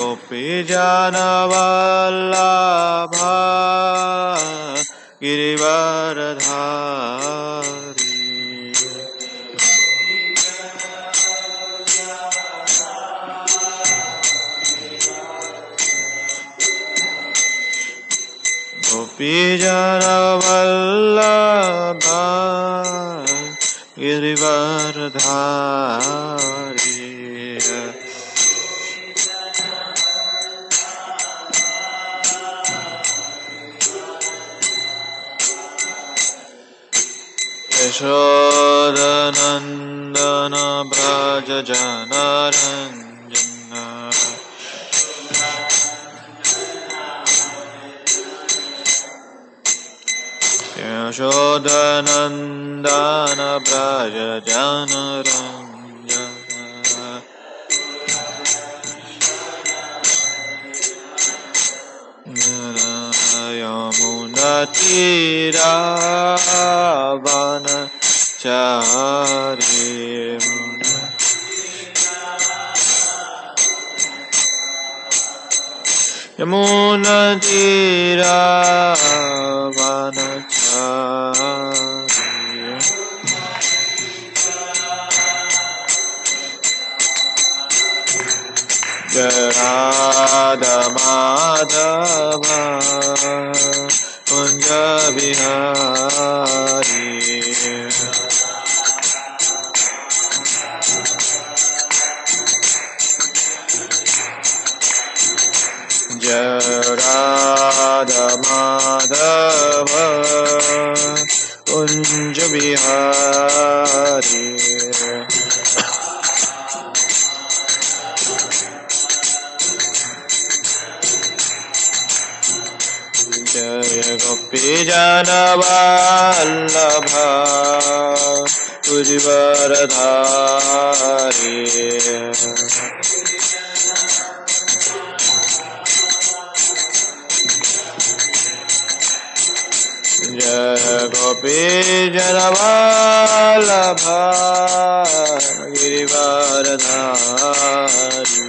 Gopijanavallabha Girivaradhari Gopijanavallabha Girivaradhari Yashodanandana Braja Janaranjana Yashodanandana Braja Janaranjana Yamunatira Vanachari Yamunatira Vanachari Radha Madhava Kunja Vihari Radha Madhava Kunja Vihari Jaya Gopijanavallabha Girivaradhari Jaya Gopijanavallabha Girivaradhari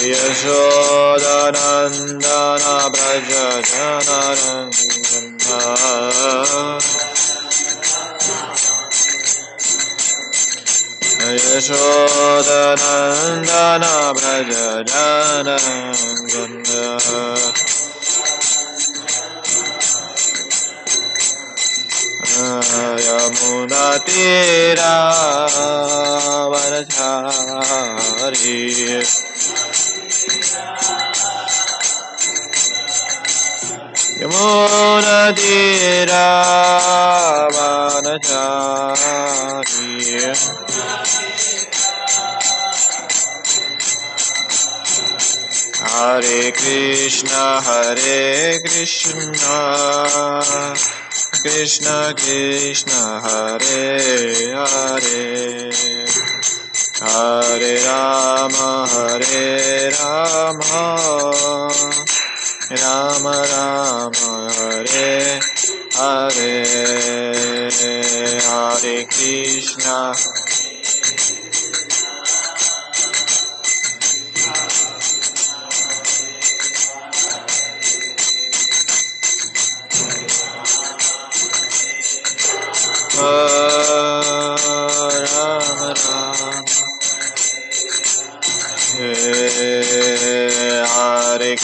Yashodanandana Braja Janaranjana Yashodanandana Braja Janaranjana Yamunatira Vanachari Yamunatira Vanachari Hare Krishna Krishna Krishna Hare Hare Hare Rama Rama Rama Hare Hare Hare Krishna Rama Rama Hare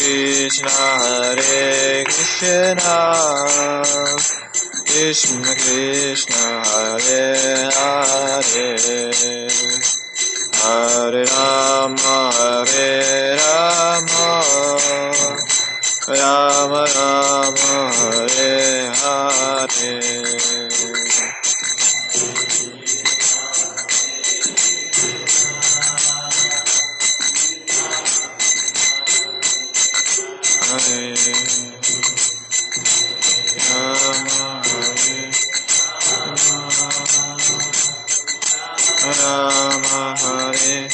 Krishna Krishna Krishna Hare Hare Hare Rama Rama Rama Hare Hare Hare Rama Hare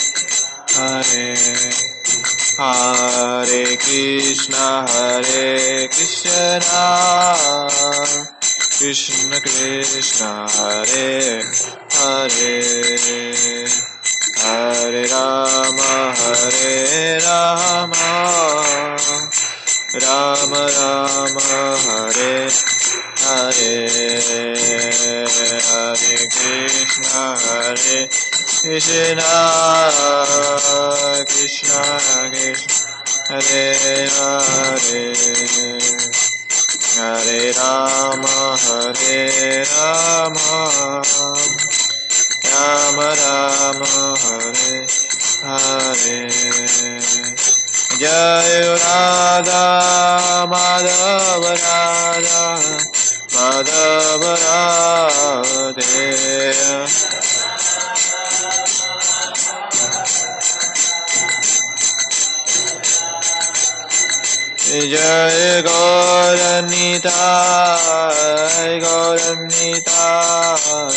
Hare Hare Krishna Krishna Krishna Krishna Hare Hare Hare Rama Rama Rama Hare Hare Hare Krishna Krishna Krishna Krishna Hare Hare Hare Rama Rama Rama Hare Hare Jai Radha Madhava Radha Madhava Radhe Jai Gauranitai Gauranitai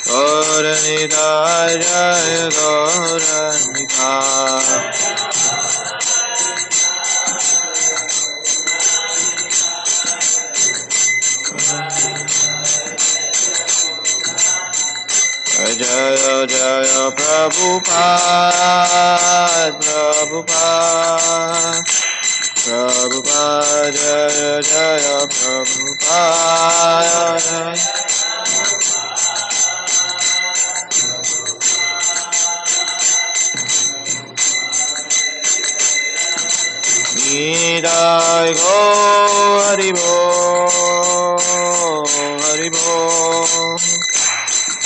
Gauranitai Jai Gauranitai Jaya Jaya Prabhupada Prabhupada Prabhupada Jaya Jaya Prabhupada Nidai Go Haribo Haribo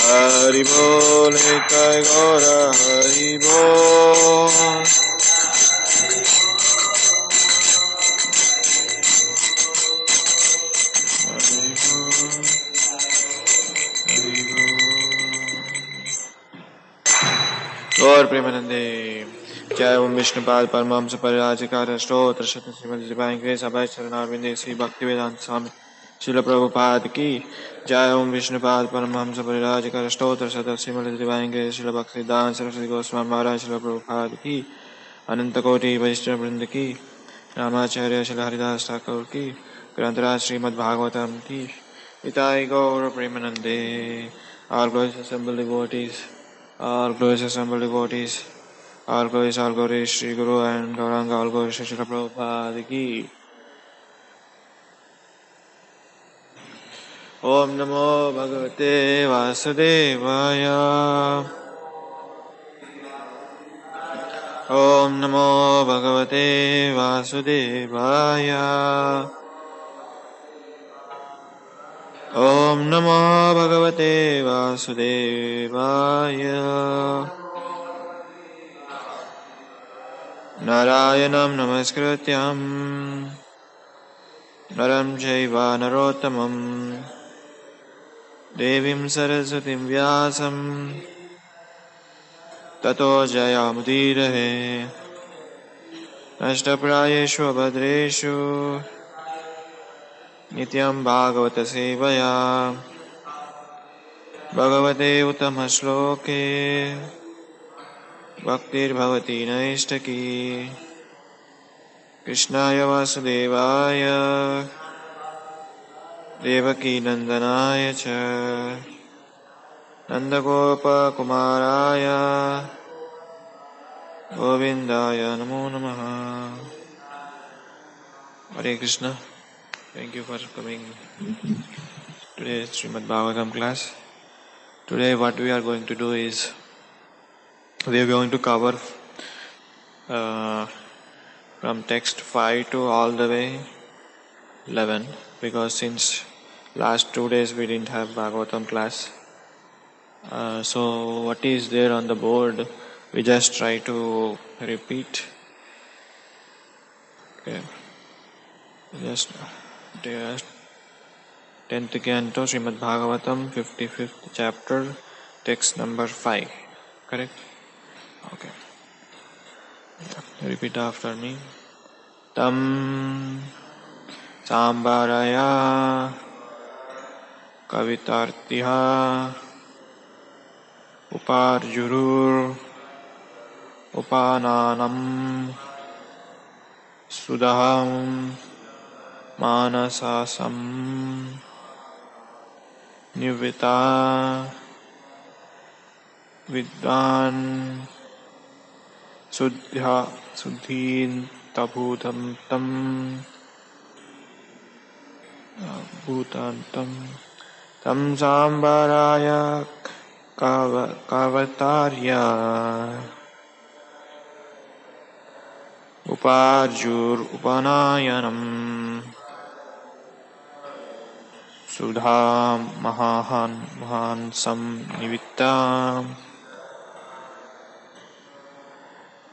Haribo Nitai Gora Haribo Gaur Premanande Jai Om Vishnupada Paramahamsa Parirajakara Stotra Shatan Srimad Divine Grace Abhay Charanarvinde Sri Bhaktivedanta Swami Srila Prabhupada Ki Jai Om Vishnupada Paramahamsa Parirajakara Stotra Shatan Srimad Divine Grace Srila Bhaktivedanta Saraswati Goswami Maharaj Srila Prabhupada Ki Anantakoti Vaishnava Vrinda Ki Ramacharya Srila Haridas Thakur Ki Grantaraj Srimad Bhagavatam Ki Itai Gaur Premanande All glorious assembled devotees All glorious assembled devotees all glories, Shri Guru and Gauranga, all glories, Shri Prabhupada Ki. Om Namo Bhagavate Vasudevaya. Om Namo Bhagavate Vasudevaya. Om Namo Bhagavate Vasudevaya. Narayanam Namaskrityam Naram Jaiva Narottamam Devim Saraswatim Vyasam Tato Jayamudirahe Nashtaprayeshu Abhadreshu Nityam Bhagavata Sevaya Bhagavate Utamashloke Bhaktir Bhavati Naistaki Krishnaya Vasudevaya Devaki Nandanaya Cha Nandagopa Kumaraya Govindaya Namo Namaha. Hare Krishna. Thank you for coming today's Srimad Bhagavatam class. Today what we are going to do is we are going to cover from text 5 to all the way 11, because since last 2 days we didn't have Bhagavatam class. So what is there on the board we just try to repeat. Okay. Just 10th canto Srimad Bhagavatam 55th chapter text number 5. Correct? Okay. Repeat after me. Tam Sambaraya Kavitartiha Uparjurur Upananam Sudaham Manasasam nivita vidvan suddhintabhutam tam bhutantam tam sambaraya kavatarya uparjur upanayanam sudha mahansam nivittam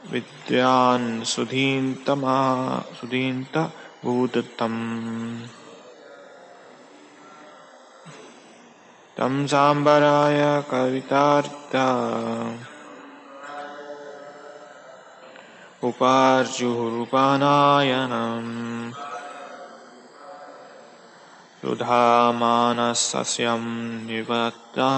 vidyan sudhinta bhudatam tam sambaraya kavitarta uparjuhurupanayanam sudhamanasasyam nivatta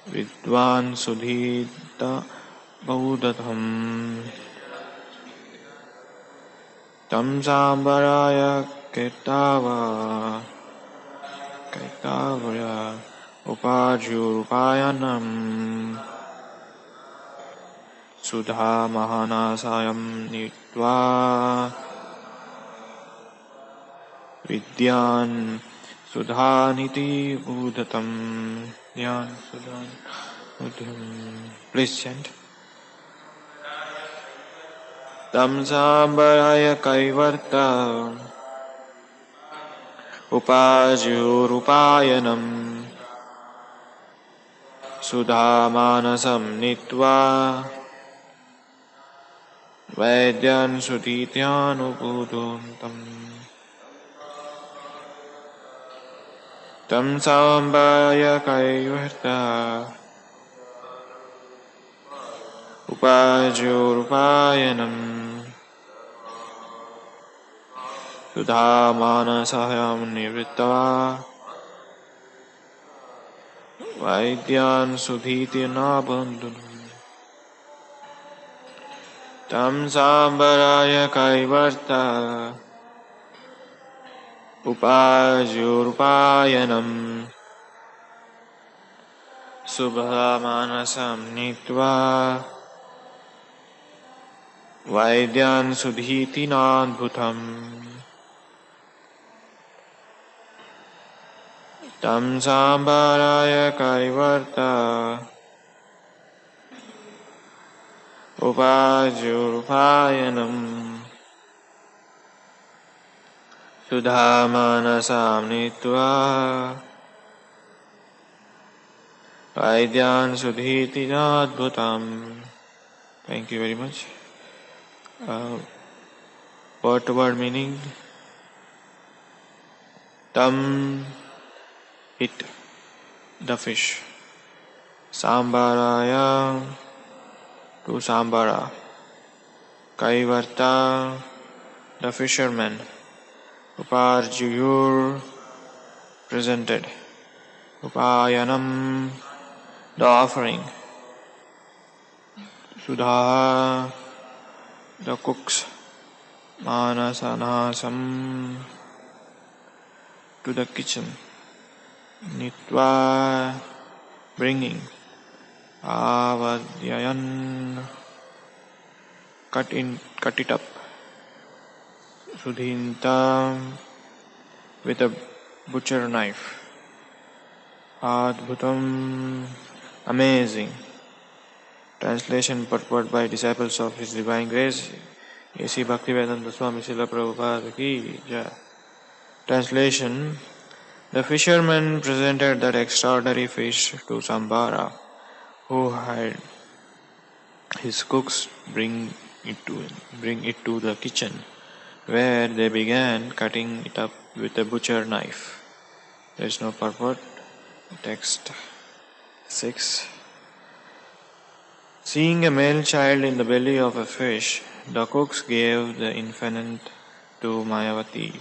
vidwan sudhita baudatham tam sambaraya ketavaya upajurupayanam sudhamanasayam nitva vidyan sudhaniti budatam Dhyan Sudhan Udham. Please chant. Tam sambaraya kaivarta upajyorupayanam sudhamanasam nitva vaidyan sudhityanubuduntam tam sambaraya kaivarta upajyorupayanam sudhamanasayam nivrittva vaidyan sudhityanabandunam tam sambaraya kaivarta upajyorupayanam subhamanasam nitva vaidyan sudhitinadbhutam tam sambaraya kaivarta upajyorupayanam sudhamanasam nitva vaidyan sudhitinadbhutam. Thank you very much. Word to word meaning. Tam, it, the fish. Sambaraya, to sambara. Kaivarta, the fisherman. Uparjuyur, presented. Upayanam, the offering. Sudha, the cooks. Manasanasam, to the kitchen. Nitva, bringing. Avadyayan, cut it up. Sudhinta, with a butcher knife. Adbhutam, amazing. Translation purport by disciples of His Divine Grace, A.C. Bhaktivedanta Swami Srila Prabhupada Ki Jai. Translation. The fisherman presented that extraordinary fish to Sambara, who had his cooks bring it to the kitchen, where they began cutting it up with a butcher knife. There is no purport. Text 6. Seeing a male child in the belly of a fish, the cooks gave the infant to Mayavati,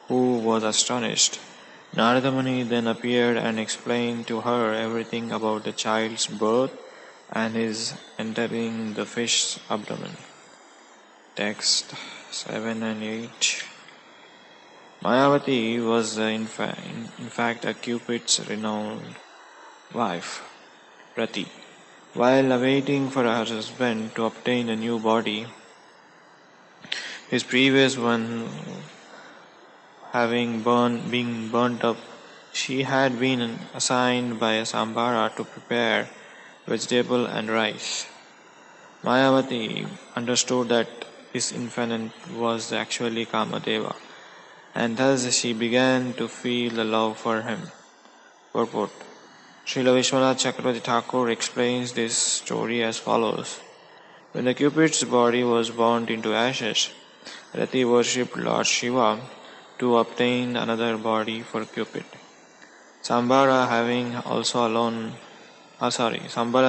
who was astonished. Narada Muni then appeared and explained to her everything about the child's birth and his entering the fish's abdomen. Text 7 and 8. Mayavati was in fact a Cupid's renowned wife, Rati. While awaiting for her husband to obtain a new body, his previous one been burnt up, she had been assigned by Sambara to prepare vegetable and rice. Mayavati understood that this infant was actually Kamadeva, and thus she began to feel a love for him. Purport. Srila Vishwanath Chakravarti Thakur explains this story as follows. When the Cupid's body was burnt into ashes, Rati worshipped Lord Shiva to obtain another body for Cupid. Sambara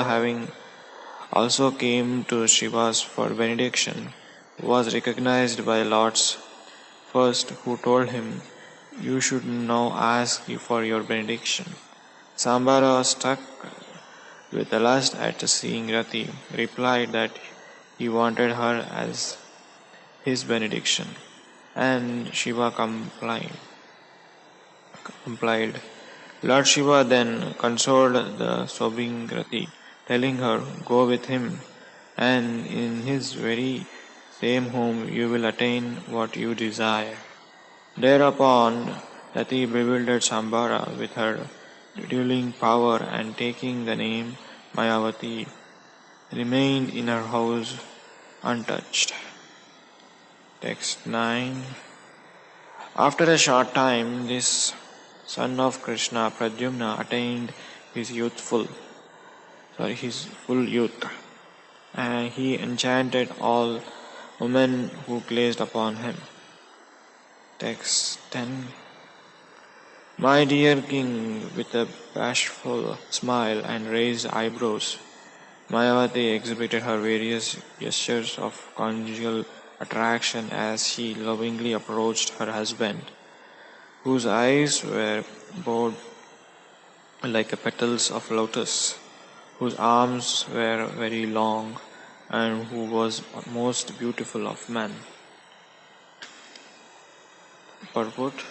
having also came to Shiva's for benediction, was recognized by Lords first, who told him, "You should now ask for your benediction." Sambara, struck with the lust at seeing Rati, replied that he wanted her as his benediction, and Shiva complied. Lord Shiva then consoled the sobbing Rati, telling her, "Go with him, and in his very same home you will attain what you desire." Thereupon, Rati bewildered Sambara with her dueling power, and taking the name Mayavati, remained in her house untouched. Text 9. After a short time, this son of Krishna, Pradyumna, attained his full youth, and he enchanted all women who gazed upon him. Text 10. My dear king, with a bashful smile and raised eyebrows, Mayavati exhibited her various gestures of conjugal attraction as she lovingly approached her husband, whose eyes were broad like the petals of lotus, whose arms were very long, and who was most beautiful of men. Purport.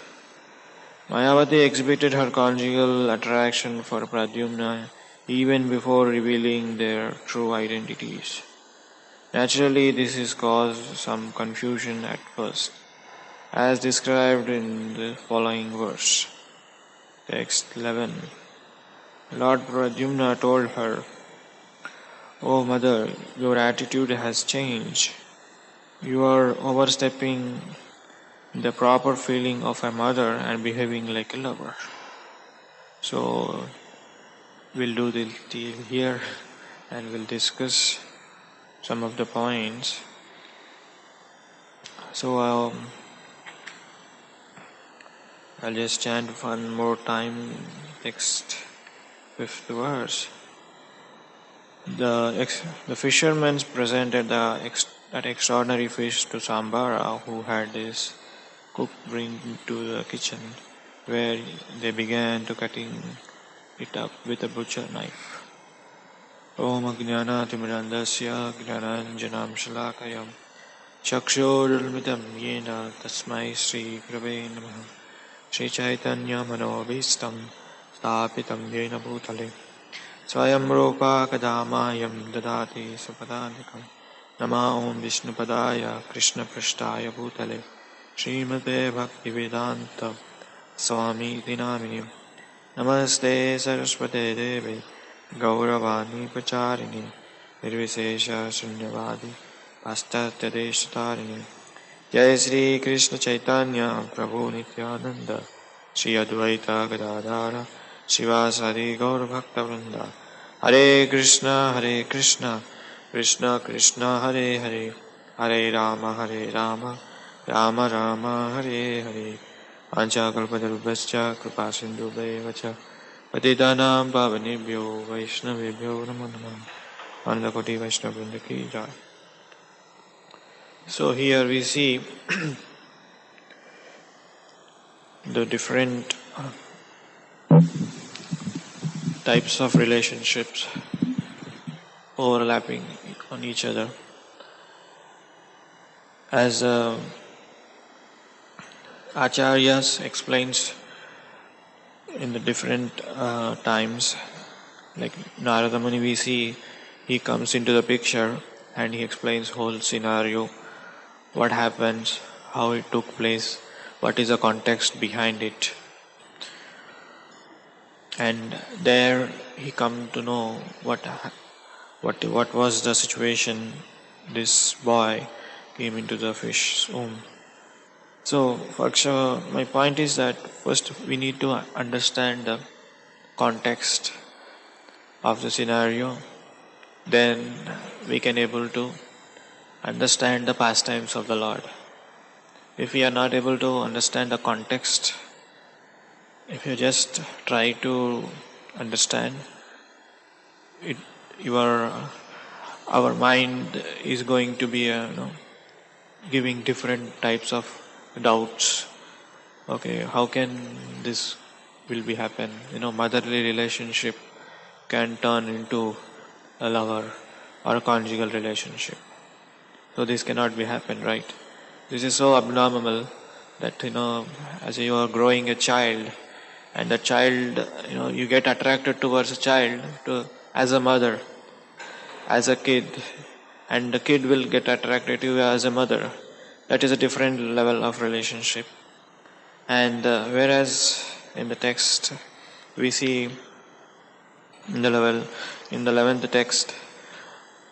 Mayavati exhibited her conjugal attraction for Pradyumna even before revealing their true identities. Naturally, this has caused some confusion at first, as described in the following verse. Text 11. Lord Pradyumna told her, "O mother, your attitude has changed. You are overstepping the proper feeling of a mother and behaving like a lover." So, we'll do the deal here and we'll discuss some of the points. So, I'll just chant one more time, text 5th verse. The fishermen presented that extraordinary fish to Sambara, who had his cook bring to the kitchen, where they began to cutting it up with a butcher knife. Om Ajnanatimidandasya Gnananjanam Shalakayam Chakshorulmitam Yena Tasmai Sri Gurave Namaha Sri Chaitanya Manobhistam Stapitam Yena Bhutale Swayam Rupa Kadamayam Dadati Supadandikam Nama Om Vishnupadaya Krishna Prashtaya Bhutale Srimate Bhaktivedanta Swami Dinamini Namaste Saraswate Devi Gauravani Pacharini Nirvisesha Shunyavadi Paschatya Deshatarini Jai Sri Krishna Chaitanya Prabhu Nityananda Sri Advaita Gadadara Shivasari Gaur Bhakta Vrinda Hare Krishna Krishna Krishna Hare Hare Hare Rama Rama Rama Hare Hare Anchakalpatarubhascha Kripa Sindhubhaivacha Patitanam Pavanebhyo Vaishnavebhyo Namo Namah Anandakoti Vaishnavrinda Ki Jai. So here we see the different types of relationships overlapping on each other. As Acharyas explains in the different times. Like Narada Muni, we see he comes into the picture and he explains whole scenario, what happens, how it took place, what is the context behind it, and there he come to know what was the situation. This boy came into the fish's womb. So, Faksha, my point is that first we need to understand the context of the scenario, then we can able to understand the pastimes of the Lord. If we are not able to understand the context, if you just try to understand it, your our mind is going to be giving different types of doubts. Okay, how can this will be happen? Motherly relationship can turn into a lover or a conjugal relationship. So this cannot be happen, right? This is so abnormal that as you are growing a child, and the child, you get attracted towards a child to as a mother, as a kid, and the kid will get attracted to you as a mother. That is a different level of relationship. And whereas in the text we see in the 11th text,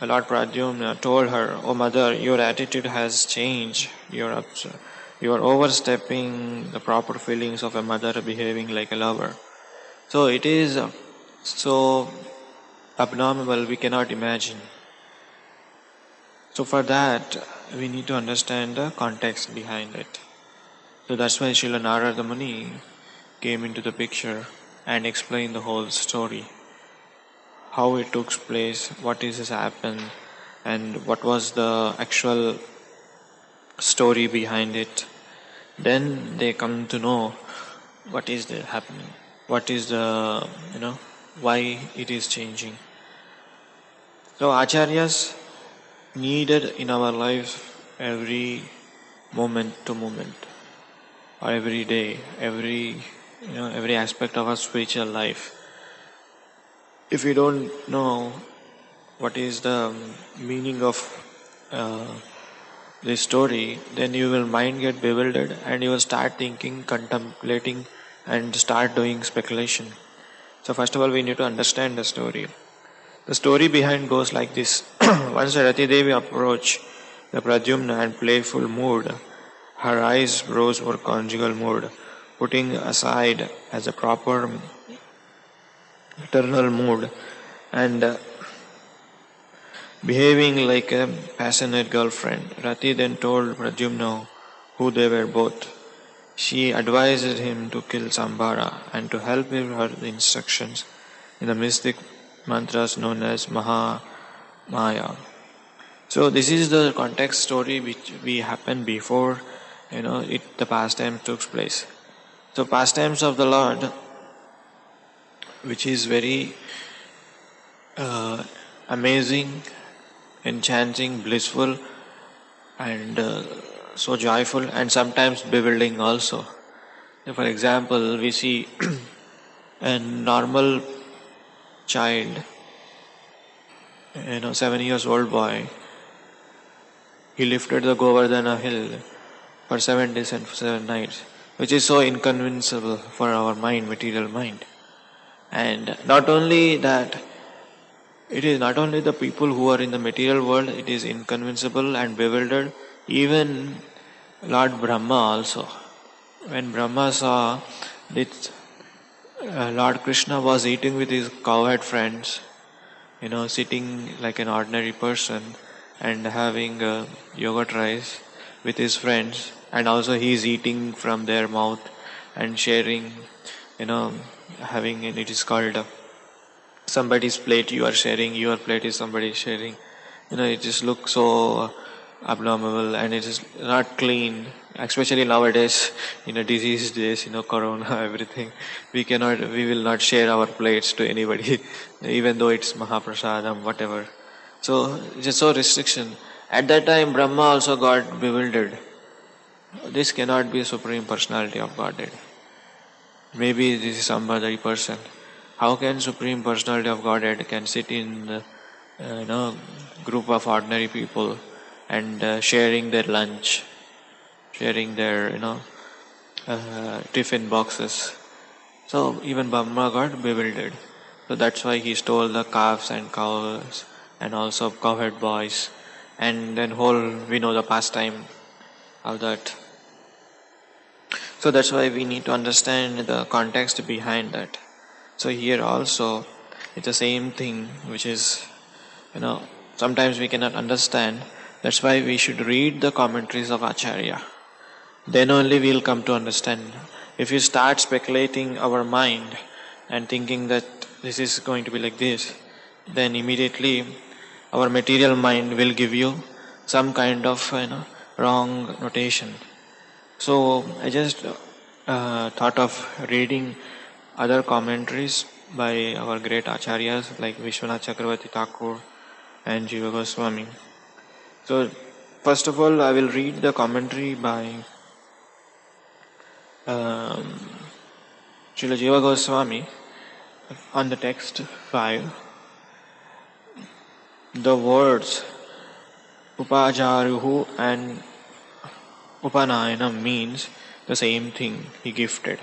Lord Pradyumna told her, "O mother, your attitude has changed. You are overstepping the proper feelings of a mother behaving like a lover." So it is so abnormal we cannot imagine. So for that we need to understand the context behind it. So that's why Srila Narada Muni came into the picture and explained the whole story, how it took place, what is has happened, and what was the actual story behind it. Then they come to know what is the happening, what is the why it is changing. So acharyas needed in our life every moment to moment, or every day, every aspect of our spiritual life. If you don't know what is the meaning of uh, this story, then you will mind get bewildered and you will start thinking, contemplating, and start doing speculation. So first of all, we need to understand the story. The story behind goes like this. Once Rati Devi approached the Pradyumna in playful mood, her eyes rose for conjugal mood, putting aside as a proper eternal mood, and behaving like a passionate girlfriend. Rati then told Pradyumna who they were both. She advised him to kill Sambara and to help with her instructions in the mystic mantras known as Maya. So this is the context story which we happened before the pastime took place. So pastimes of the Lord, which is very amazing, enchanting, blissful, and so joyful, and sometimes bewildering also. For example, we see a normal child, 7 years old boy. He lifted the Govardhana hill for 7 days and 7 nights, which is so inconceivable for our mind, material mind. And not only that, it is not only the people who are in the material world, it is inconceivable and bewildered. Even Lord Brahma also. When Brahma saw that Lord Krishna was eating with his cowherd friends, sitting like an ordinary person and having yogurt rice with his friends, and also he is eating from their mouth and sharing, having, and it is called somebody's plate you are sharing, your plate is somebody sharing. It just looks so abnormal and it is not clean, especially nowadays in a disease days, corona, everything. We will not share our plates to anybody, even though it's Mahaprasadam, whatever. So it's just so restriction. At that time, Brahma also got bewildered. This cannot be Supreme Personality of Godhead. Maybe this is some other person. How can Supreme Personality of Godhead can sit in group of ordinary people and sharing their lunch, sharing their tiffin boxes? So even Brahma got bewildered. So that's why he stole the calves and cows and also cowherd boys, and then whole we know the pastime of that. So that's why we need to understand the context behind that. So here also it's the same thing, which is sometimes we cannot understand. That's why we should read the commentaries of Acharya. Then only we'll come to understand. If you start speculating our mind and thinking that this is going to be like this, then immediately our material mind will give you some kind of wrong notation. So I just thought of reading other commentaries by our great acharyas like Vishwanath Chakravarti Thakur and Jiva Goswami. So first of all, I will read the commentary by Srila Jiva Goswami on the text 5. The words Upajaruhu and Upanayana means the same thing, he gifted.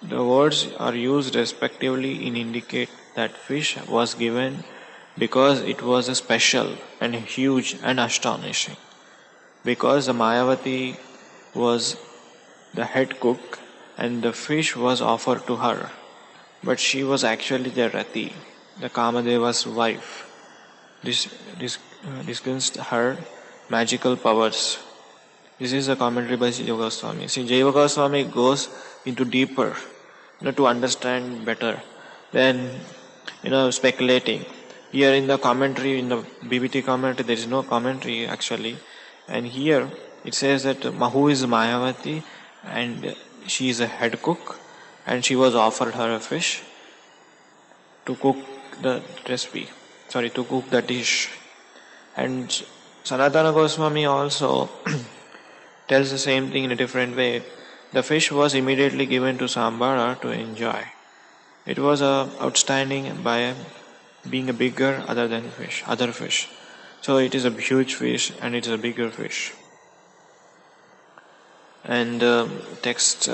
The words are used respectively in indicate that fish was given because it was special and huge and astonishing. Because the Mayavati was the head cook and the fish was offered to her, but she was actually the Rati, the Kamadeva's wife. This discussed her magical powers. This is a commentary by Jiva Goswami. See, Jiva Goswami goes into deeper, to understand better than speculating. Here in the commentary, in the BBT commentary, there is no commentary actually, and here it says that Mahu is Mayavati, and she is a head cook, and she was offered her a fish to cook the recipe. To cook the dish. And Sanatana Goswami also tells the same thing in a different way. The fish was immediately given to Sambara to enjoy. It was outstanding by being a bigger other fish. So it is a huge fish and it is a bigger fish. And text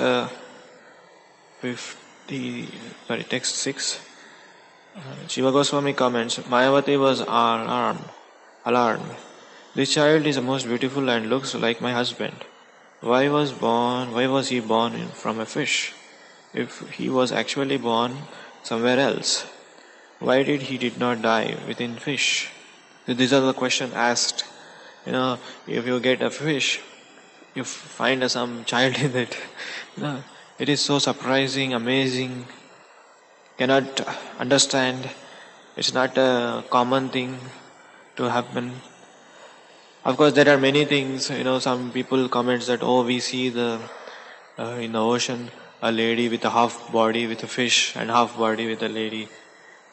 6. Shiva Goswami comments, Mayavati was alarmed. This child is the most beautiful and looks like my husband. Why was he born from a fish? If he was actually born somewhere else, why did not die within fish? So these are the questions asked. If you get a fish, you find some child in it. It is so surprising, amazing. Cannot understand. It's not a common thing to happen. Of course, there are many things. Some people comments that we see in the ocean a lady with a half body with a fish and half body with a lady.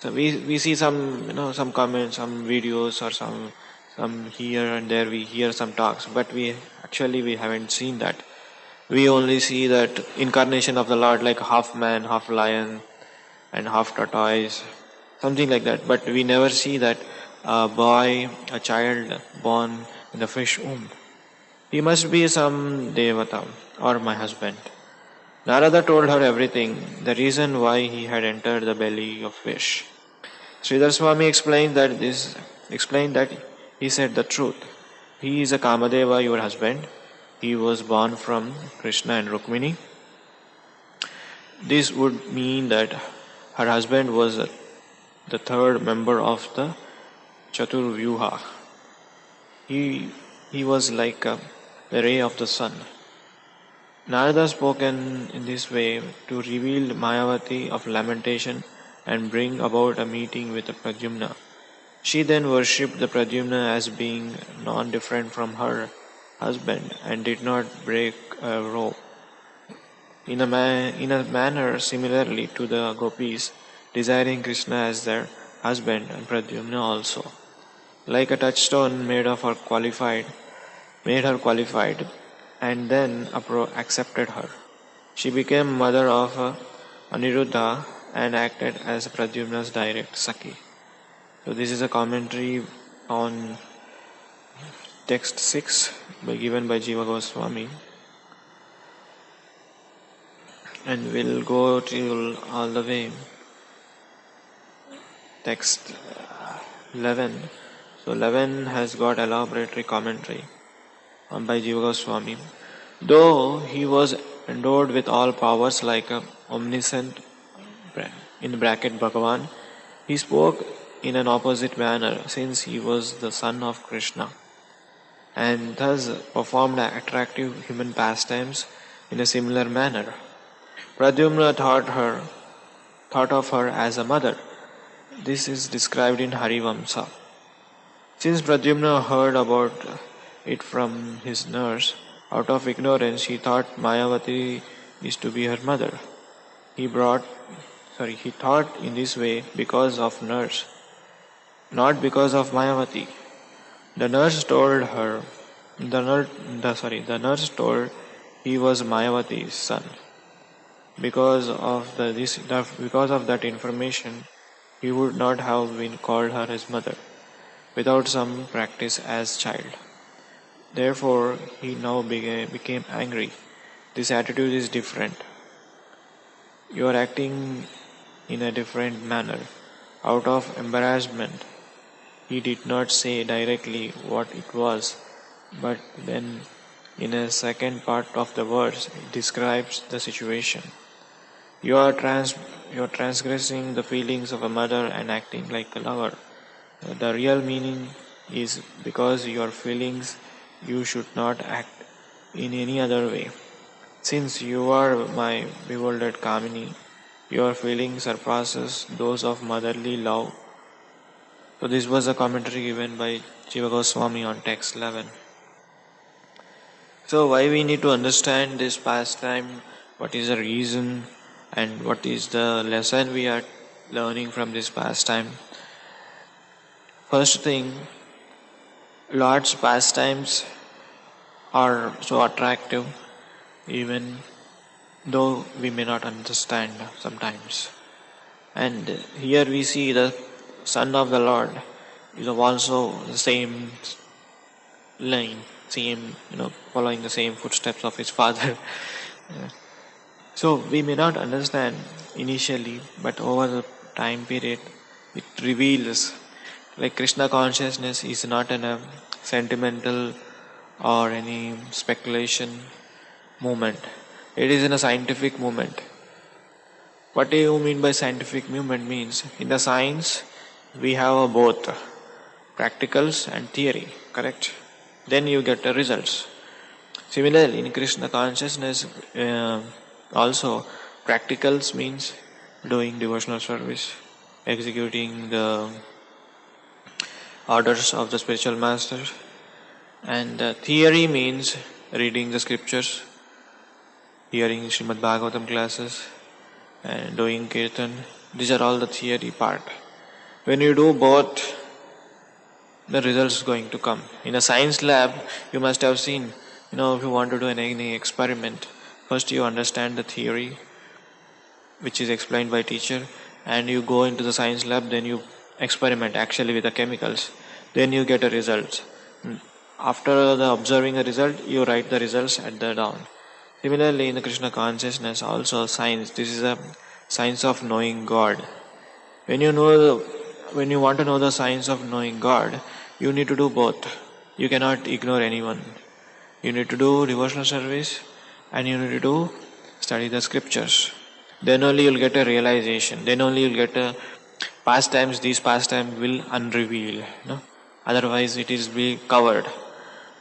So we see some comments, some videos, or some here and there we hear some talks, but we haven't seen that. We only see that incarnation of the Lord like half man, half lion, and half tortoise, something like that. But we never see that a child born in the fish womb. He must be some devata or my husband. Narada told her everything, the reason why he had entered the belly of fish. Sridhar Swami explained that he said the truth. He is a Kamadeva, your husband. He was born from Krishna and Rukmini. This would mean that her husband was the third member of the Chaturvyuha. He was like the ray of the sun. Narada spoke in this way to reveal Mayavati of lamentation and bring about a meeting with the Pradyumna. She then worshipped the Pradyumna as being non-different from her husband and did not break a robe. In a manner similarly to the gopis, desiring Krishna as their husband and Pradyumna also. Like a touchstone made her qualified, and then accepted her. She became mother of Aniruddha and acted as Pradyumna's direct Sakhi. So this is a commentary on text 6 given by Jiva Goswami, and we'll go till all the way text 11. So 11 has got elaboratory commentary by Jiva Goswami. Though he was endowed with all powers like a omniscient in bracket Bhagavan, he spoke in an opposite manner since he was the son of Krishna, and thus performed attractive human pastimes in a similar manner. Pradyumna thought of her as a mother. This is described in Harivamsa. Since Pradyumna heard about it from his nurse, out of ignorance he thought Mayavati is to be her mother. He thought in this way because of nurse, not because of Mayavati. The nurse told he was Mayavati's son. Because of that information, he would not have been called her his mother without some practice as child. Therefore, he now became angry. This attitude is different. You are acting in a different manner. Out of embarrassment, he did not say directly what it was, but then in a second part of the verse, it describes the situation. You are transgressing the feelings of a mother and acting like a lover. The real meaning is because your feelings, you should not act in any other way. Since you are my bewildered Kamini, your feelings surpasses those of motherly love. So this was a commentary given by Jiva Goswami on text 11. So why we need to understand this pastime, what is the reason and what is the lesson we are learning from this pastime. First thing, Lord's pastimes are so attractive even though we may not understand sometimes. And here we see the Son of the Lord is also the same line, following the same footsteps of his father. So we may not understand initially, but over the time period, it reveals like Krishna consciousness is not in a sentimental or any speculation movement. It is in a scientific movement. What do you mean by scientific movement means? In the science, we have both practicals and theory, correct? Then you get the results. Similarly, in Krishna consciousness, also practicals means doing devotional service, executing the orders of the spiritual master, and theory means reading the scriptures, hearing Srimad Bhagavatam classes, and doing kirtan. These are all the theory part. When you do both, the results is going to come. In a science lab, you must have seen, if you want to do any experiment, first you understand the theory, which is explained by teacher, and you go into the science lab, then you experiment actually with the chemicals, then you get a result. After the observing the result, you write the results at the down. Similarly, in the Krishna consciousness, also science. This is a science of knowing God. When you want to know the science of knowing God, you need to do both. You cannot ignore anyone. You need to do devotional service, and you need to study the scriptures. Then only you'll get a realization. Then only you'll get a pastimes. These pastimes will unreveal. No? Otherwise, it is be covered.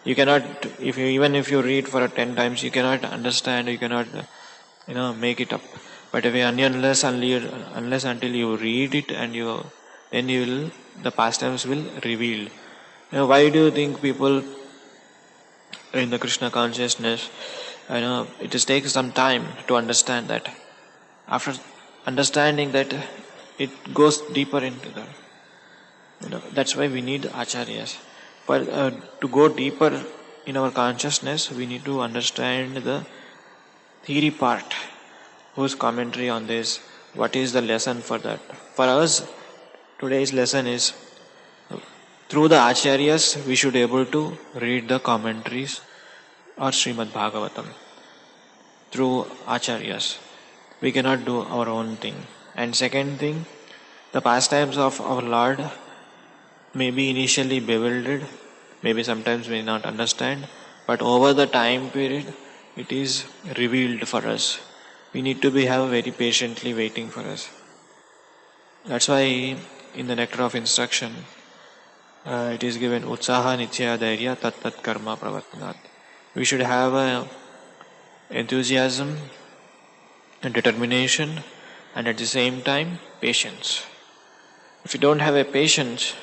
You cannot, even if you read for 10 times, you cannot understand. You cannot, make it up. But unless until you read it and the pastimes will reveal. Why do you think people in the Krishna consciousness, it just takes some time to understand that. After understanding that, it goes deeper into that. That's why we need acharyas. But to go deeper, in our consciousness, we need to understand the theory part. Whose commentary on this? What is the lesson for that? For us, today's lesson is through the acharyas, we should able to read the commentaries or Srimad Bhagavatam through acharyas. We cannot do our own thing. And second thing, the pastimes of our Lord may be initially bewildered, maybe sometimes may not understand, but over the time period, it is revealed for us. We need to be have very patiently waiting for us. That's why in the nectar of instruction, it is given utsaha nitya dhairya tat tat karma pravartanat. We should have a enthusiasm and determination, and at the same time patience. If you don't have a patience,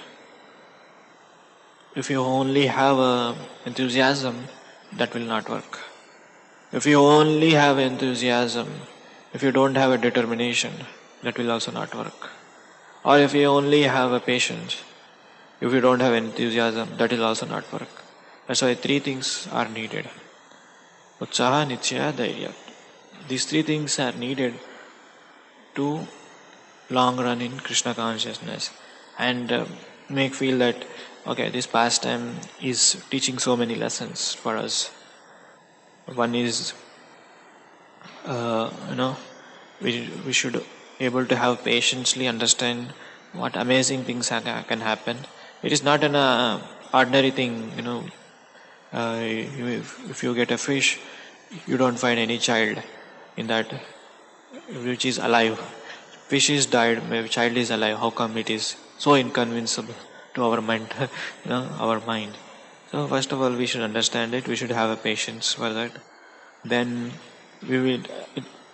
if you only have a enthusiasm, that will not work. If you only have enthusiasm, if you don't have a determination, that will also not work. Or if you only have a patience, if you don't have enthusiasm, that will also not work. That's why three things are needed. Utsaha, Nitya, Dhairya. These three things are needed to long run in Krishna consciousness and make feel that okay, this pastime is teaching so many lessons for us. One is you know we should able to have patiently understand what amazing things can happen. It is not an ordinary thing, if you get a fish, you don't find any child in that which is alive. Fish is died, maybe child is alive. How come it is so inconceivable to our mind? Our mind. So first of all, we should understand it. We should have a patience for that. Then we will,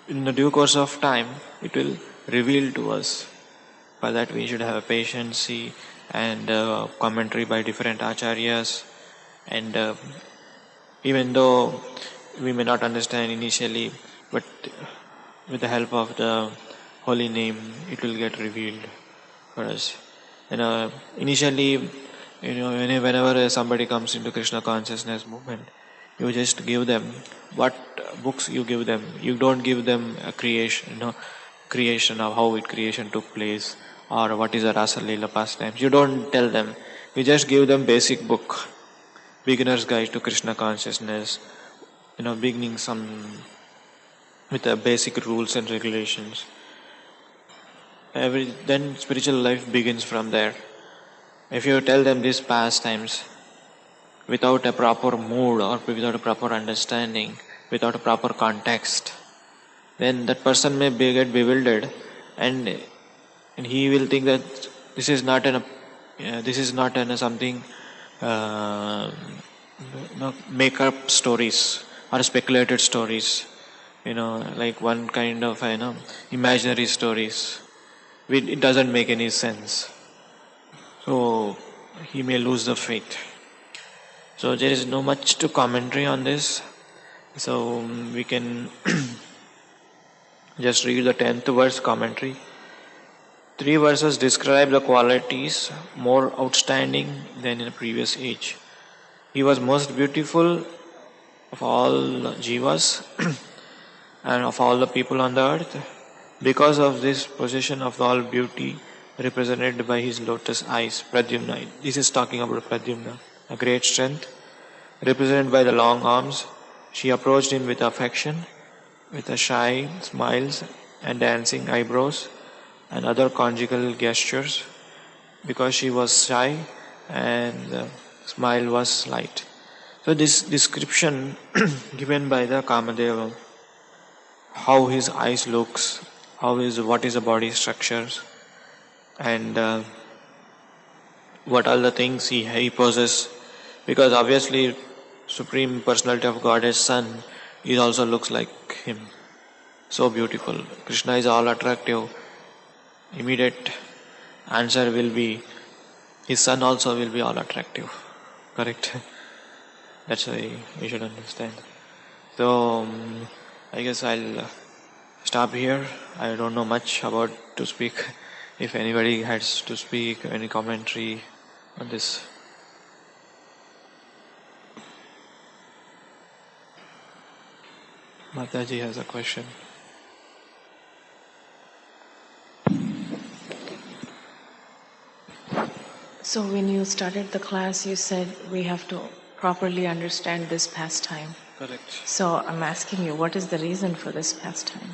in the due course of time, it will reveal to us. For that, we should have a patience and commentary by different acharyas. And even though we may not understand initially, but with the help of the holy name, it will get revealed for us. Initially, whenever somebody comes into Krishna consciousness movement, you just give them what books you give them. You don't give them a creation of how creation took place or what is a Rasa Leela pastimes. You don't tell them. You just give them basic book, beginner's guide to Krishna consciousness. Beginning some with the basic rules and regulations. Then spiritual life begins from there. If you tell them these pastimes without a proper mood or without a proper understanding, without a proper context, then that person may get bewildered, and he will think that this is not something make up stories or speculated stories. Like one kind of imaginary stories. It doesn't make any sense. So he may lose the faith. So there is no much to commentary on this. So we can just read the 10th verse commentary. 3 verses describe the qualities more outstanding than in the previous age. He was most beautiful of all jivas and of all the people on the earth. Because of this possession of all beauty represented by his lotus eyes, Pradyumna. This is talking about Pradyumna, a great strength, represented by the long arms. She approached him with affection, with a shy smiles and dancing eyebrows and other conjugal gestures, because she was shy and the smile was slight. So this description given by the Kamadeva, how his eyes looks, what is the body structures, and what are the things he possesses, because obviously Supreme Personality of God's Son, he also looks like him, so beautiful. Krishna is all attractive. Immediate answer will be his son also will be all attractive, correct? That's why we should understand. So I guess I'll stop here. I don't know much about to speak. If anybody has to speak, any commentary on this. Mataji has a question. So when you started the class, you said we have to properly understand this pastime. Correct. So I'm asking you, what is the reason for this pastime?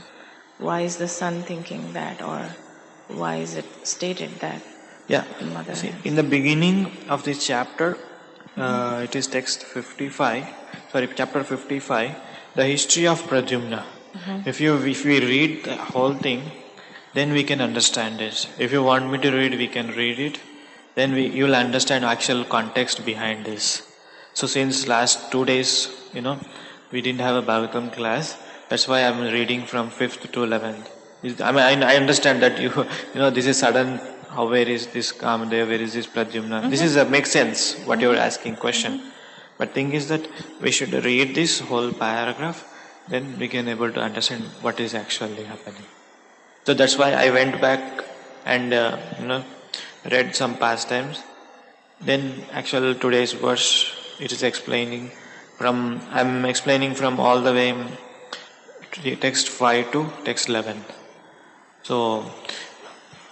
Why is the son thinking that, or why is it stated that? Yeah. The mother See, has? in the beginning of this chapter, it is text 55. Sorry, chapter 55. The history of Pradyumna. If we read the whole thing, then we can understand it. If you want me to read, we can read it. Then you will understand actual context behind this. So since last 2 days, we didn't have a Bhagavatam class. That's why I'm reading from 5th to 11th. I understand that this is sudden. How, where is this Kamadev? Where is this Pradyumna? This is makes sense what you're asking question. But thing is that we should read this whole paragraph, then we can able to understand what is actually happening. So that's why I went back and read some pastimes. Then actual today's verse, it is explaining I'm explaining from all the way text 5 to text 11. So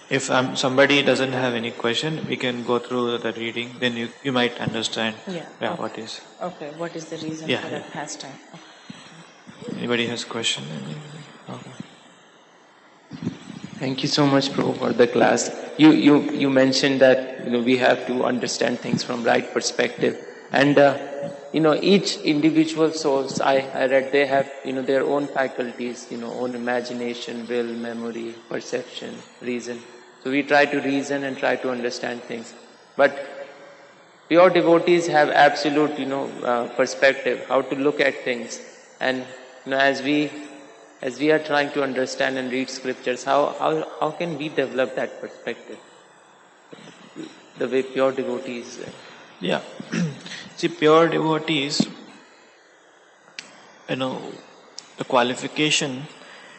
if somebody doesn't have any question, we can go through the reading. Then you might understand. Yeah. What is. Okay. What is the reason for that pastime? Okay. Anybody has question? Okay. Thank you so much, Prabhu, for the class. You mentioned that we have to understand things from right perspective, and each individual souls I read they have their own faculties, own imagination, will, memory, perception, reason. So we try to reason and try to understand things, but pure devotees have absolute perspective, how to look at things, and as we are trying to understand and read scriptures, how can we develop that perspective the way pure devotees? Yeah. See, pure devotees, the qualification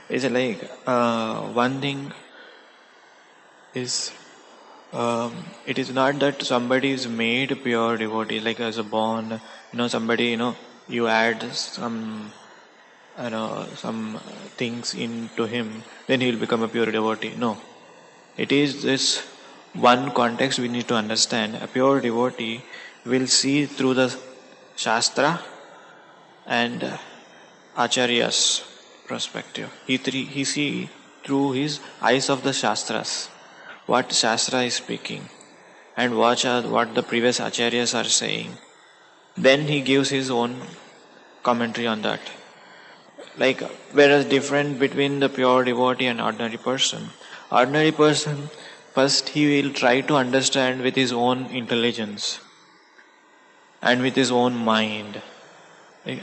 is like one thing is it is not that somebody is made pure devotee like as a born, somebody, you add some some things into him, then he will become a pure devotee. No, it is this one context we need to understand. A pure devotee will see through the Shastra and Acharya's perspective. He see through his eyes of the Shastras what Shastra is speaking and what the previous Acharyas are saying. Then he gives his own commentary on that. Like, whereas different between the pure devotee and ordinary person. Ordinary person, first he will try to understand with his own intelligence and with his own mind.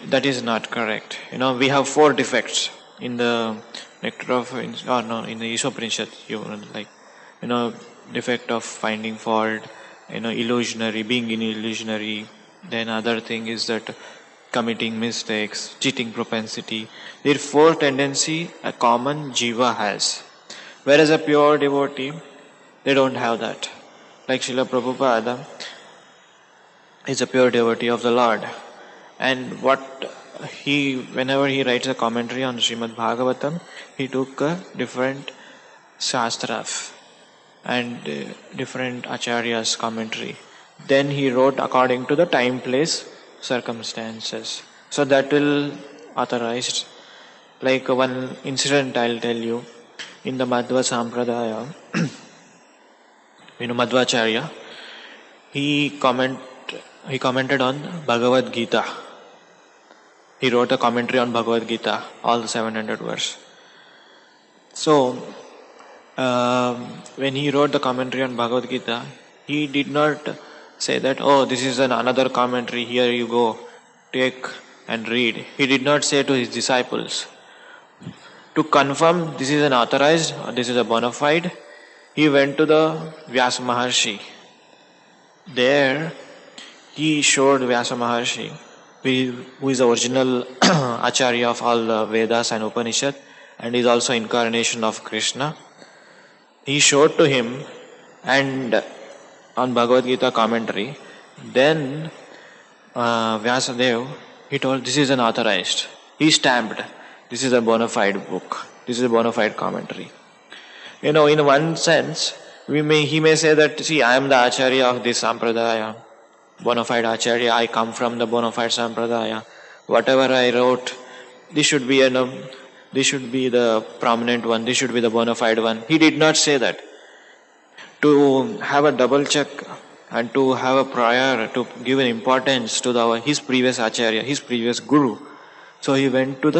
That is not correct. We have 4 defects in the nectar of, in the Ishopanishad. Defect of finding fault, illusionary, being in illusionary. Then other thing is that committing mistakes, cheating propensity. There are 4 tendency a common jiva has. Whereas a pure devotee, they don't have that. Like Srila Prabhupada is a pure devotee of the Lord. And whenever he writes a commentary on Srimad Bhagavatam, he took a different shastras and different acharyas commentary. Then he wrote according to the time, place, circumstances. So that will authorized. Like one incident I'll tell you. In the Madhva Sampradaya, Madhvacharya, he commented on Bhagavad Gita. He wrote a commentary on Bhagavad Gita, all the 700 verse. So, when he wrote the commentary on Bhagavad Gita, he did not say that, oh, this is another commentary, here you go, take and read. He did not say to his disciples. To confirm this is an authorized, or this is a bona fide, he went to the Vyasa Maharshi. There, he showed Vyasa Maharshi, who is the original Acharya of all the Vedas and Upanishad, and is also incarnation of Krishna. He showed to him, and on Bhagavad Gita commentary, then Vyasadeva, he told this is an authorized. He stamped. This is a bona fide book. This is a bona fide commentary. In one sense, he may say that, see, I am the Acharya of this Sampradaya, bona fide Acharya, I come from the bona fide Sampradaya. Whatever I wrote, this should be this should be the prominent one, this should be the bona fide one. He did not say that. To have a double check and to have a prior, to give an importance to his previous Acharya, his previous Guru. So he went to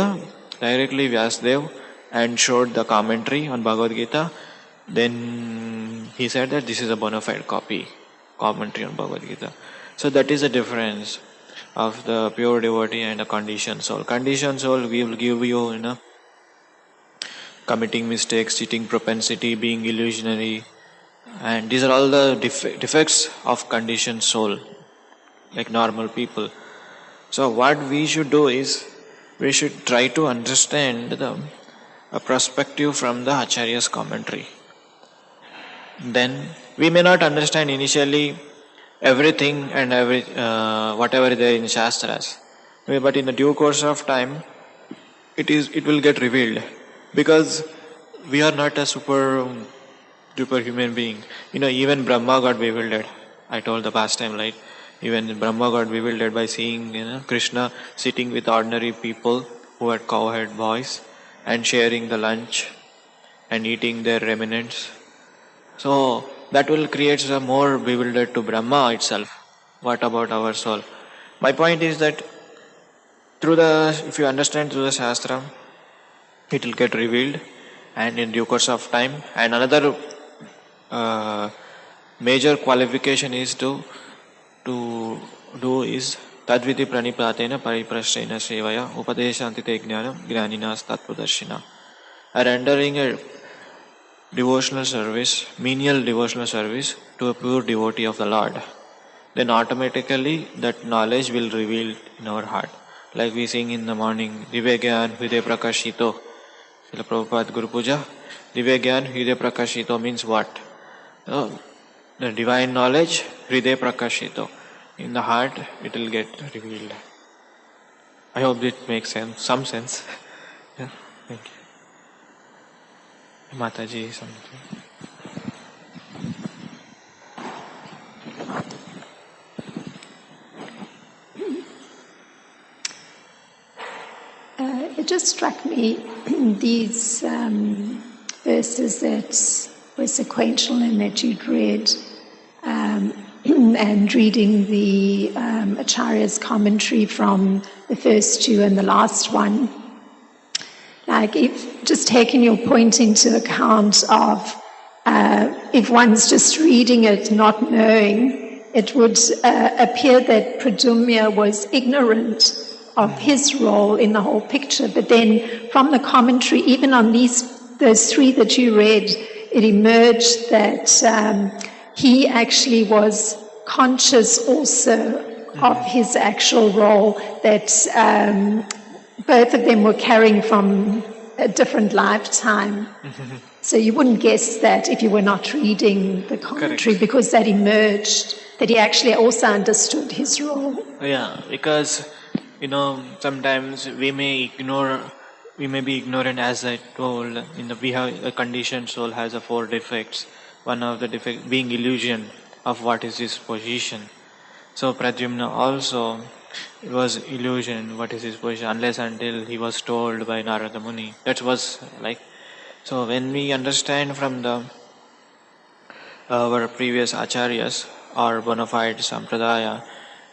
directly Vyasdev and showed the commentary on Bhagavad Gita. Then he said that this is a bona fide commentary on Bhagavad Gita. So that is the difference of the pure devotee and a conditioned soul. Conditioned soul will give you, committing mistakes, cheating propensity, being illusionary. And these are all the defects of conditioned soul, like normal people. So what we should do is, we should try to understand a perspective from the Acharya's commentary. Then we may not understand initially everything and whatever there in Shastras, but in the due course of time, it will get revealed, because we are not a super human being. Even Brahma got bewildered. I told the past time, right? Even Brahma got bewildered by seeing Krishna sitting with ordinary people who had cowherd boys and sharing the lunch and eating their remnants. So that will create some more bewildered to Brahma itself. What about our soul? My point is that if you understand through the Shastra, it will get revealed, and in due course of time. And another major qualification is to do is tadviti pranipatena pariprasthena sevaya upadeshantite jnanam jnaninas tattvadarshina. Rendering a devotional service, menial devotional service to a pure devotee of the Lord, then automatically that knowledge will reveal in our heart. Like we sing in the morning, Divya Gyan Hriday Prakashito. Srila Prabhupada Guru Puja, Divya Gyan Hriday Prakashito means what? The divine knowledge, Hriday Prakashito. In the heart, it will get revealed. I hope it makes some sense. Yeah, thank you. Mataji, something. It just struck me, these verses that were sequential and that you'd read, and reading the Acharya's commentary from the first two and the last one. Like, if just taking your point into account of if one's just reading it, not knowing, it would appear that Pradumya was ignorant of his role in the whole picture. But then from the commentary, even on those three that you read, it emerged that he actually was conscious also of his actual role, that both of them were carrying from a different lifetime. So you wouldn't guess that if you were not reading the commentary. Correct. Because that emerged, that he actually also understood his role. Yeah, because sometimes we may be ignorant, as I told. We have a conditioned soul has 4 defects. One of the defects being illusion of what is his position. So Pradyumna also, it was illusion what is his position, unless until he was told by Narada Muni. That was like. So when we understand from our previous acharyas or bona fide sampradaya,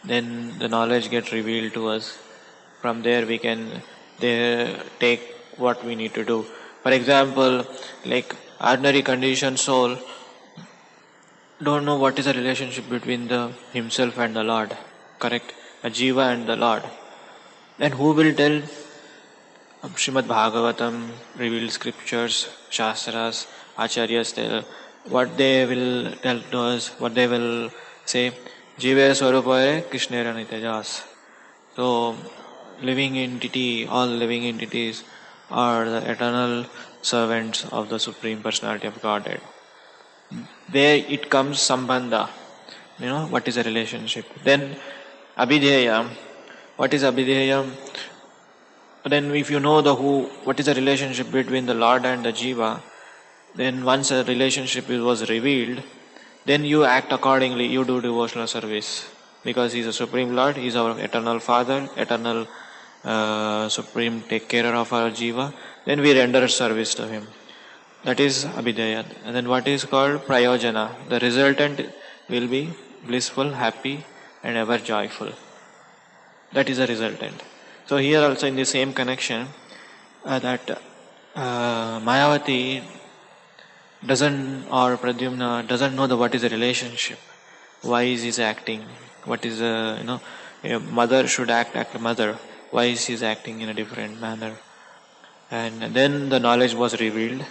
then the knowledge gets revealed to us. From there we can take what we need to do. For example, like ordinary conditioned soul don't know what is the relationship between himself and the Lord. Correct? A jiva and the Lord. Then who will tell? Srimad Bhagavatam revealed scriptures, Shastras, Acharyas tell what they will tell to us, what they will say. Jiva Swarupare Krishnera Nityajas. So, all living entities are the eternal servants of the Supreme Personality of Godhead. There it comes Sambandha. What is the relationship? Then Abhidheya. What is Abhidheya? then if you know what is the relationship between the Lord and the Jiva, then once a relationship was revealed, then you act accordingly, you do devotional service. Because He is a Supreme Lord, He is our eternal Father, eternal Supreme take care of our Jiva, then we render service to Him. That is Abhidheya. And then what is called Prayojana? The resultant will be blissful, happy, and ever joyful. That is the resultant. So here also in the same connection, that Mayavati or Pradyumna doesn't know what is the relationship. Why is he acting? What is a mother should act like a mother. Why is he acting in a different manner? And then the knowledge was revealed.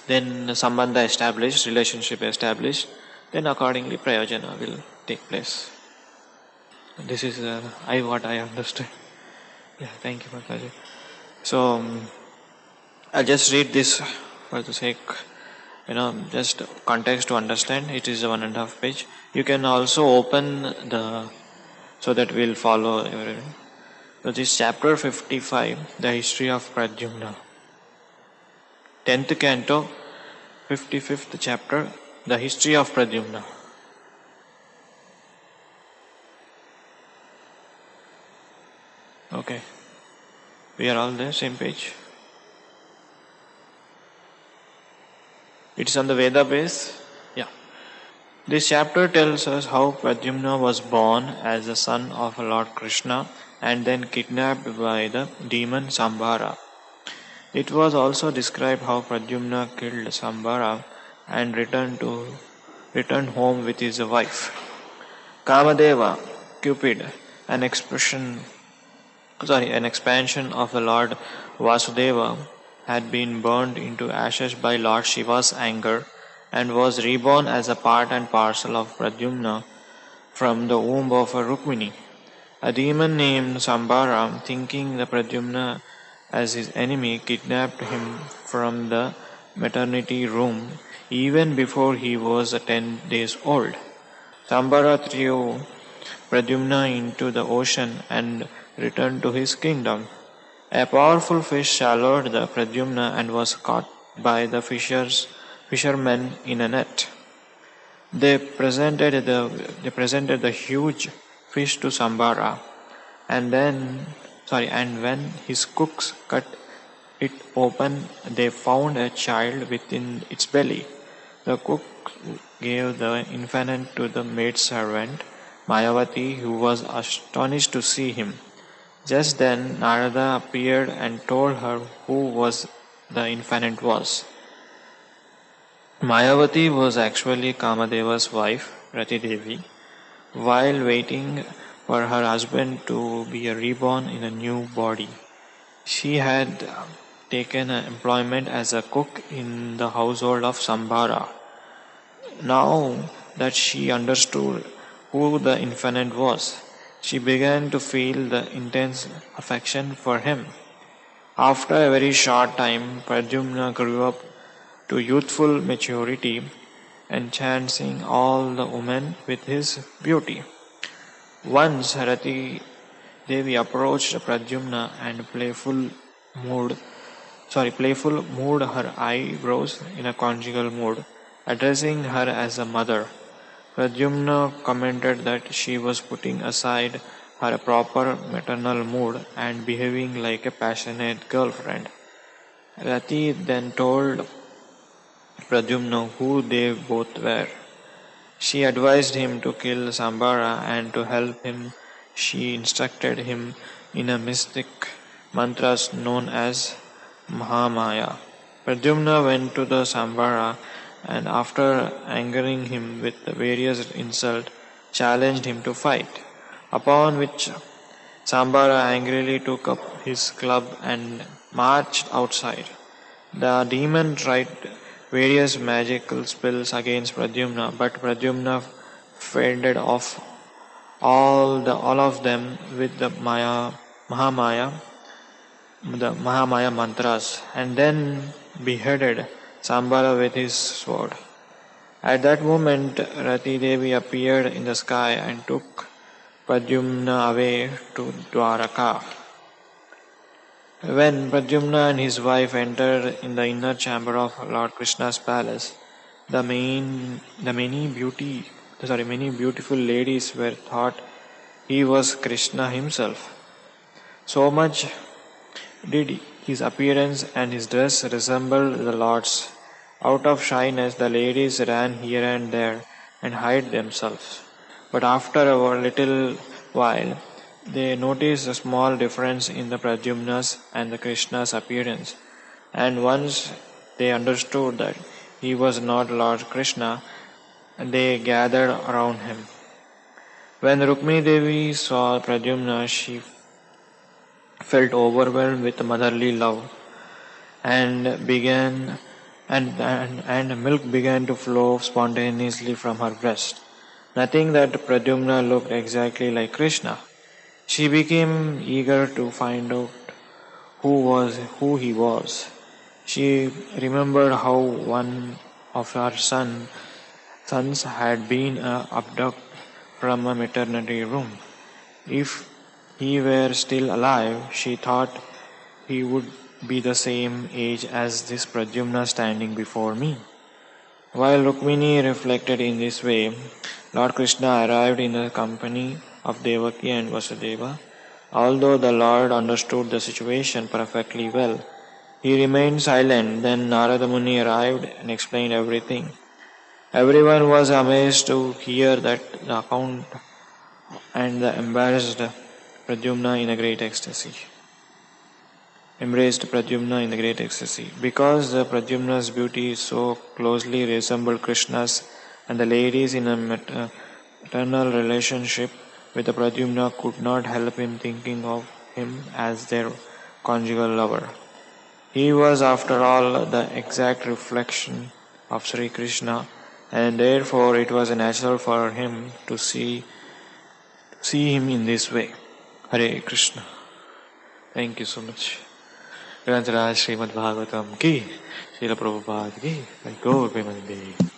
Then sambandha established, relationship established. Then accordingly prayojana will take place. This is what I understood. Yeah, thank you, Mataji. So I'll just read this for the sake, just context to understand. It is a 1.5 page. You can also open so that we'll follow everything. So this chapter 55, the history of Pradyumna. 10th canto, 55th chapter, the history of Pradyumna. Okay. We are all there, same page. It is on the Veda base. Yeah. This chapter tells us how Pradyumna was born as the son of Lord Krishna and then kidnapped by the demon Sambhara. It was also described how Pradyumna killed Sambhara and returned home with his wife. Kamadeva, Cupid, an expansion of the Lord Vasudeva, had been burned into ashes by Lord Shiva's anger and was reborn as a part and parcel of Pradyumna from the womb of a Rukmini. A demon named Sambhara, thinking the Pradyumna as his enemy, kidnapped him from the maternity room even before he was 10 days old. Sambhara threw Pradyumna into the ocean and returned to his kingdom. A powerful fish swallowed the Pradyumna and was caught by the fishermen in a net. They presented the huge fish to Sambhara, and when his cooks cut it open, they found a child within its belly. The cook gave the infant to the maidservant Mayavati, who was astonished to see him. Just then Narada appeared and told her who the infant was. Mayavati was actually Kamadeva's wife, Rati Devi. While waiting for her husband to be reborn in a new body, she had taken employment as a cook in the household of Sambhara. Now that she understood who the infant was, she began to feel the intense affection for him. After a very short time, Pradyumna grew up to youthful maturity, entrancing all the women with his beauty. Once Rati Devi approached Pradyumna and playful moved her eyebrows in a conjugal mood, addressing her as a mother. Pradyumna commented that she was putting aside her proper maternal mood and behaving like a passionate girlfriend. Rati then told Pradyumna who they both were. She advised him to kill Sambhara, and to help him she instructed him in a mystic mantras known as Mahamaya. Pradyumna went to the Sambhara and after angering him with various insults, challenged him to fight. Upon which Sambhara angrily took up his club and marched outside. The demon tried various magical spells against Pradyumna, but Pradyumna fended off all of them with the Mahamaya mantras, and then beheaded Sambhara with his sword. At that moment, Rati Devi appeared in the sky and took Pradyumna away to Dwaraka. When Pradyumna and his wife entered in the inner chamber of Lord Krishna's palace, many beautiful ladies were thought he was Krishna himself. So much did his appearance and his dress resemble the Lord's. Out of shyness, the ladies ran here and there and hid themselves. But after a little while, they noticed a small difference in the Pradyumna's and the Krishna's appearance, and once they understood that he was not Lord Krishna, they gathered around him. When Rukmini Devi saw Pradyumna, she felt overwhelmed with motherly love and began and milk began to flow spontaneously from her breast. Nothing that Pradyumna looked exactly like Krishna. She became eager to find out who he was. She remembered how one of her sons had been abducted from a maternity room. If he were still alive, she thought he would be the same age as this Pradyumna standing before me. While Rukmini reflected in this way, Lord Krishna arrived in the company of Devaki and Vasudeva. Although the Lord understood the situation perfectly well, he remained silent. Then Narada Muni arrived and explained everything. Everyone was amazed to hear that account and the Pradyumna in a great ecstasy. Embraced Pradyumna in a great ecstasy. Because the Pradyumna's beauty so closely resembled Krishna's, and the ladies in a maternal relationship with the Pradyumna could not help him thinking of him as their conjugal lover. He was, after all, the exact reflection of Sri Krishna, and therefore it was natural for him to see him in this way. Hare Krishna. Thank you so much. Srimad Bhagavatam ki, Srila Prabhupada ki, Gaur Premanande.